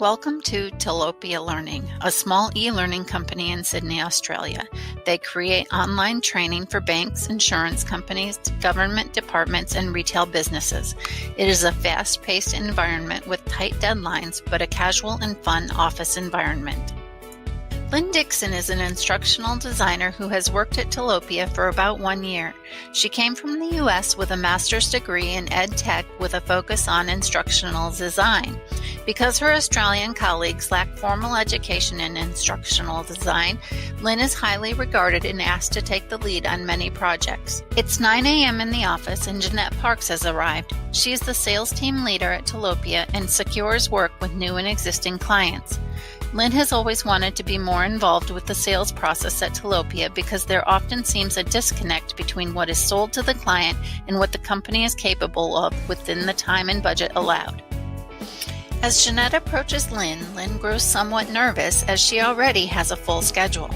Welcome to Tilapia Learning, a small e-learning company in Sydney, Australia. They create online training for banks, insurance companies, government departments, and retail businesses. It is a fast-paced environment with tight deadlines, but a casual and fun office environment. Lynn Dixon is an instructional designer who has worked at Tilapia for about 1 year. She came from the U.S. with a master's degree in ed tech with a focus on instructional design. Because her Australian colleagues lack formal education in instructional design, Lynn is highly regarded and asked to take the lead on many projects. It's 9 a.m. in the office and Jeanette Parks has arrived. She is the sales team leader at Tilapia and secures work with new and existing clients. Lynn has always wanted to be more involved with the sales process at Tilapia because there often seems a disconnect between what is sold to the client and what the company is capable of within the time and budget allowed. As Jeanette approaches Lynn grows somewhat nervous as she already has a full schedule.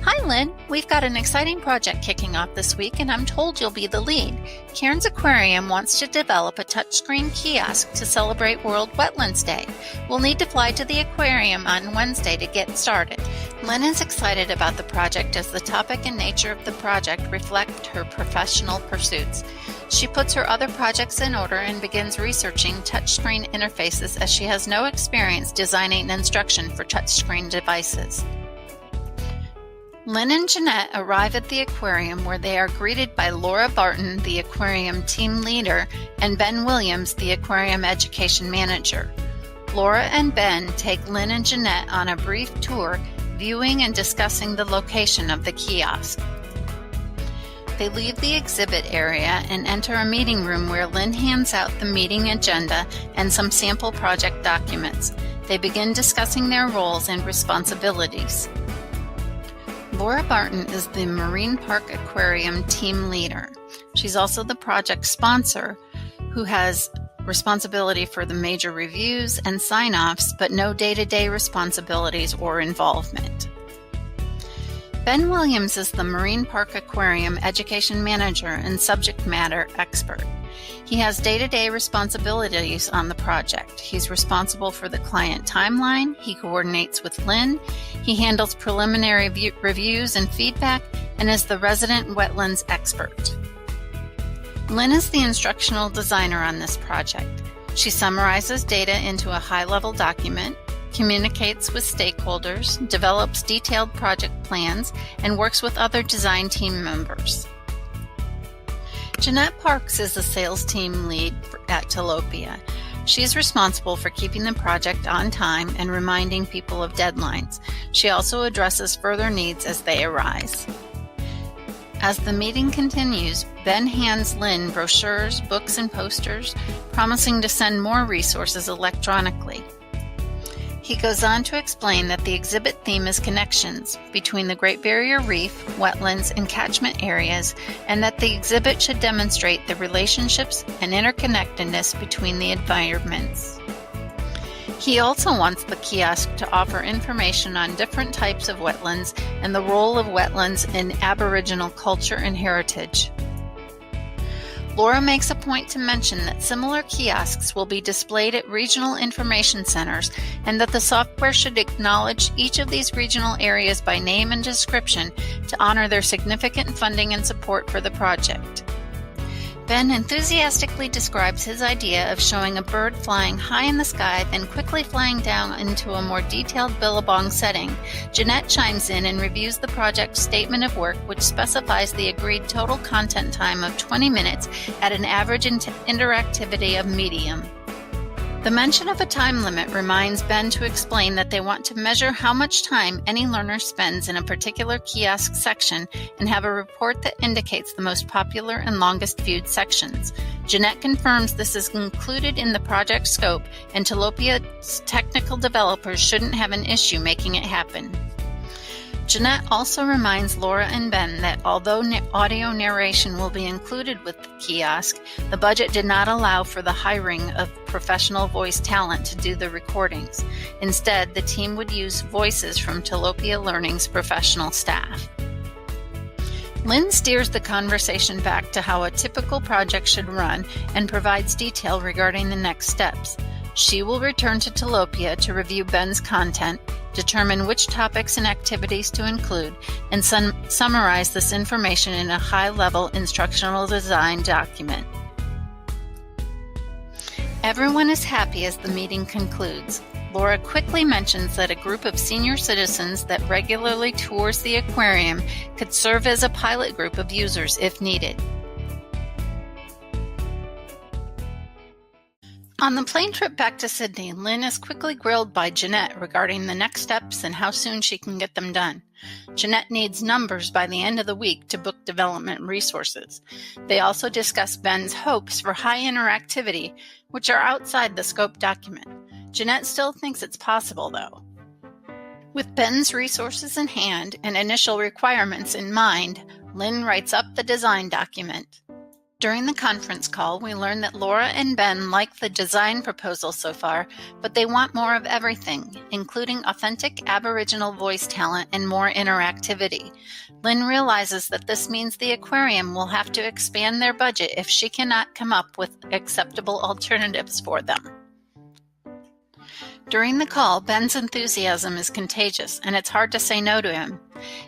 Hi Lynn, we've got an exciting project kicking off this week and I'm told you'll be the lead. Cairns Aquarium wants to develop a touchscreen kiosk to celebrate World Wetlands Day. We'll need to fly to the aquarium on Wednesday to get started. Lynn is excited about the project as the topic and nature of the project reflect her professional pursuits. She puts her other projects in order and begins researching touchscreen interfaces as she has no experience designing instruction for touchscreen devices. Lynn and Jeanette arrive at the aquarium where they are greeted by Laura Barton, the aquarium team leader, and Ben Williams, the aquarium education manager. Laura and Ben take Lynn and Jeanette on a brief tour, viewing and discussing the location of the kiosk. They leave the exhibit area and enter a meeting room where Lynn hands out the meeting agenda and some sample project documents. They begin discussing their roles and responsibilities. Laura Barton is the Marine Park Aquarium team leader. She's also the project sponsor who has responsibility for the major reviews and sign-offs, but no day-to-day responsibilities or involvement. Ben Williams is the Marine Park Aquarium education manager and subject matter expert. He has day-to-day responsibilities on the project. He's responsible for the client timeline, he coordinates with Lynn, he handles preliminary reviews and feedback, and is the resident wetlands expert. Lynn is the instructional designer on this project. She summarizes data into a high-level document, communicates with stakeholders, develops detailed project plans, and works with other design team members. Jeanette Parks is the sales team lead at Tilapia. She is responsible for keeping the project on time and reminding people of deadlines. She also addresses further needs as they arise. As the meeting continues, Ben hands Lynn brochures, books, and posters, promising to send more resources electronically. He goes on to explain that the exhibit theme is connections between the Great Barrier Reef, wetlands, and catchment areas, and that the exhibit should demonstrate the relationships and interconnectedness between the environments. He also wants the kiosk to offer information on different types of wetlands and the role of wetlands in Aboriginal culture and heritage. Laura makes a point to mention that similar kiosks will be displayed at regional information centers and that the software should acknowledge each of these regional areas by name and description to honor their significant funding and support for the project. Ben enthusiastically describes his idea of showing a bird flying high in the sky, then quickly flying down into a more detailed billabong setting. Jeanette chimes in and reviews the project statement of work, which specifies the agreed total content time of 20 minutes at an average interactivity of medium. The mention of a time limit reminds Ben to explain that they want to measure how much time any learner spends in a particular kiosk section and have a report that indicates the most popular and longest viewed sections. Jeanette confirms this is included in the project scope and Tilapia's technical developers shouldn't have an issue making it happen. Jeanette also reminds Laura and Ben that although audio narration will be included with the kiosk, the budget did not allow for the hiring of professional voice talent to do the recordings. Instead, the team would use voices from Tilapia Learning's professional staff. Lynn steers the conversation back to how a typical project should run and provides detail regarding the next steps. She will return to Tilapia to review Ben's content, determine which topics and activities to include, and summarize this information in a high-level instructional design document. Everyone is happy as the meeting concludes. Laura quickly mentions that a group of senior citizens that regularly tours the aquarium could serve as a pilot group of users if needed. On the plane trip back to Sydney, Lynn is quickly grilled by Jeanette regarding the next steps and how soon she can get them done. Jeanette needs numbers by the end of the week to book development resources. They also discuss Ben's hopes for high interactivity, which are outside the scope document. Jeanette still thinks it's possible, though. With Ben's resources in hand and initial requirements in mind, Lynn writes up the design document. During the conference call, we learn that Laura and Ben like the design proposal so far, but they want more of everything, including authentic Aboriginal voice talent and more interactivity. Lynn realizes that this means the aquarium will have to expand their budget if she cannot come up with acceptable alternatives for them. During the call, Ben's enthusiasm is contagious, and it's hard to say no to him.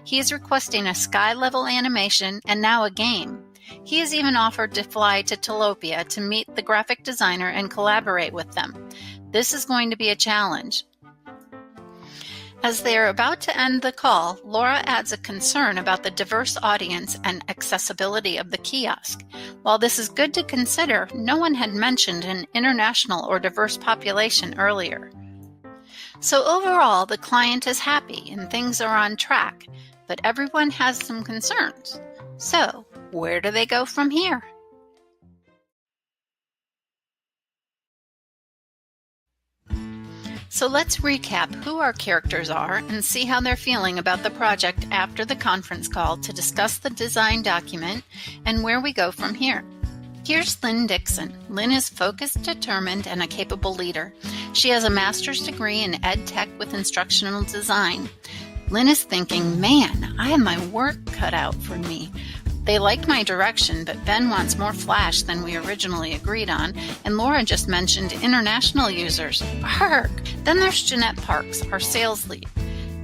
He is requesting a sky-level animation and now a game. He has even offered to fly to Tilapia to meet the graphic designer and collaborate with them. This is going to be a challenge. As they are about to end the call, Laura adds a concern about the diverse audience and accessibility of the kiosk. While this is good to consider, no one had mentioned an international or diverse population earlier. So overall, the client is happy and things are on track, but everyone has some concerns. So, where do they go from here? So let's recap who our characters are and see how they're feeling about the project after the conference call to discuss the design document and where we go from here. Here's Lynn Dixon. Lynn is focused, determined, and a capable leader. She has a master's degree in ed tech with instructional design. Lynn is thinking, man, I have my work cut out for me. They like my direction, but Ben wants more flash than we originally agreed on, and Laura just mentioned international users. Arg! Then there's Jeanette Parks, our sales lead.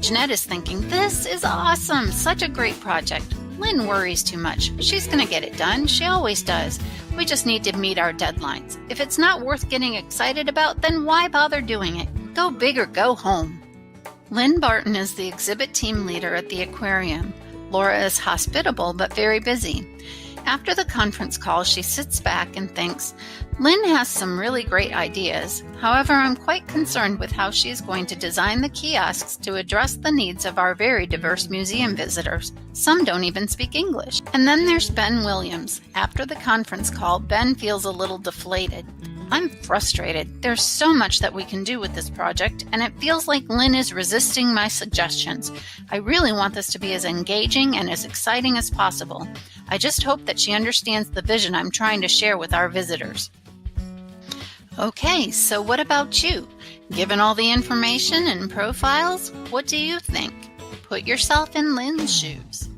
Jeanette is thinking, this is awesome, such a great project. Lynn worries too much. She's going to get it done. She always does. We just need to meet our deadlines. If it's not worth getting excited about, then why bother doing it? Go big or go home. Lynn Barton is the exhibit team leader at the aquarium. Laura is hospitable but very busy. After the conference call, she sits back and thinks, Lynn has some really great ideas. However, I'm quite concerned with how she is going to design the kiosks to address the needs of our very diverse museum visitors. Some don't even speak English. And then there's Ben Williams. After the conference call, Ben feels a little deflated. I'm frustrated. There's so much that we can do with this project, and it feels like Lynn is resisting my suggestions. I really want this to be as engaging and as exciting as possible. I just hope that she understands the vision I'm trying to share with our visitors. Okay, so what about you? Given all the information and profiles, what do you think? Put yourself in Lynn's shoes.